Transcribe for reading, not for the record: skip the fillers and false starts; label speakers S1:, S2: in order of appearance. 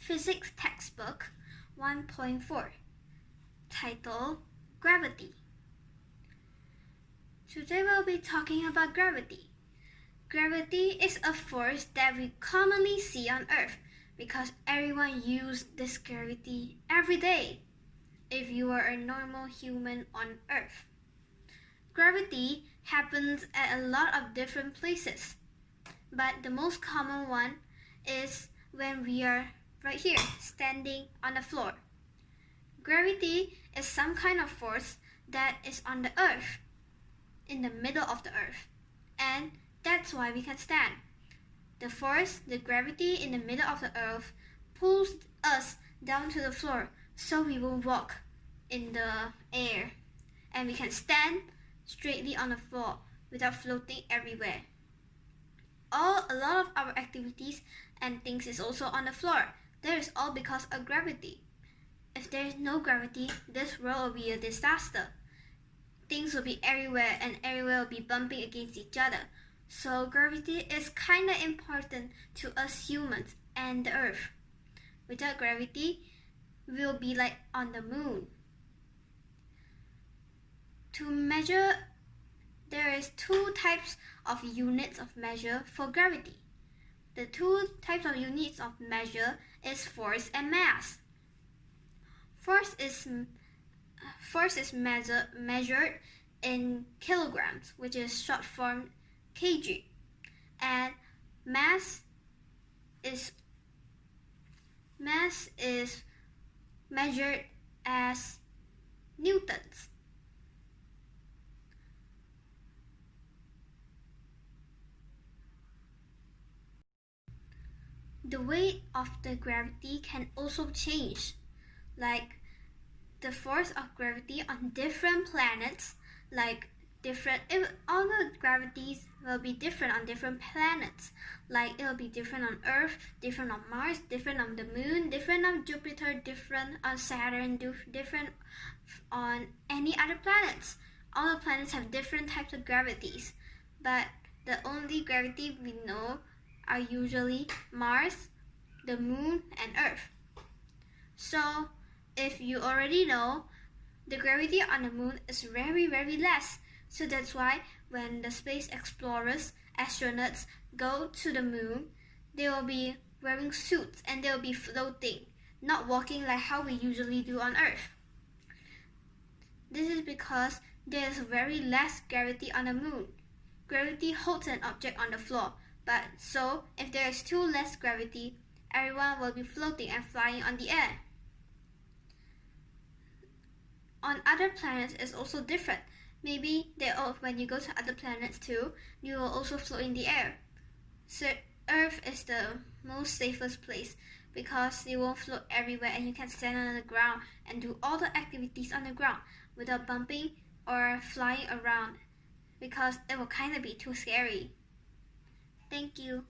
S1: Physics Textbook 1.4, titled Gravity. Today we'll be talking about gravity. Gravity is a force that we commonly see on Earth because everyone uses this gravity every day if you are a normal human on Earth. Gravity happens at a lot of different places, but the most common one is when we are right here, standing on the floor. Gravity is some kind of force that is on the Earth, in the middle of the Earth, and that's why we can stand. The force, the gravity in the middle of the Earth, pulls us down to the floor so we will walk in the air, and we can stand straightly on the floor without floating everywhere. A lot of our activities and things is also on the floor. That is all because of gravity. If there is no gravity, this world will be a disaster. Things will be everywhere and everywhere will be bumping against each other. So gravity is kinda important to us humans and the Earth. Without gravity, we'll be like on the moon. To measure, there is two types of units of measure for gravity. The two types of units of measure is force and mass. Force is measured in kilograms, which is short form kg, and mass is measured as newtons. The weight of the gravity can also change, like the force of gravity on different planets, all the gravities will be different on different planets. Like it will be different on Earth, different on Mars, different on the Moon, different on Jupiter, different on Saturn, different on any other planets. All the planets have different types of gravities, but the only gravity we know are usually Mars, the Moon, and Earth. So, if you already know, the gravity on the Moon is very, very less. So that's why when the space explorers, astronauts, go to the Moon, they will be wearing suits and they will be floating, not walking like how we usually do on Earth. This is because there is very less gravity on the Moon. Gravity holds an object on the floor, but so if there is too less gravity, everyone will be floating and flying on the air. On other planets is also different. Maybe when you go to other planets too, you will also float in the air. So Earth is the most safest place because you won't float everywhere and you can stand on the ground and do all the activities on the ground without bumping or flying around because it will kind of be too scary. Thank you.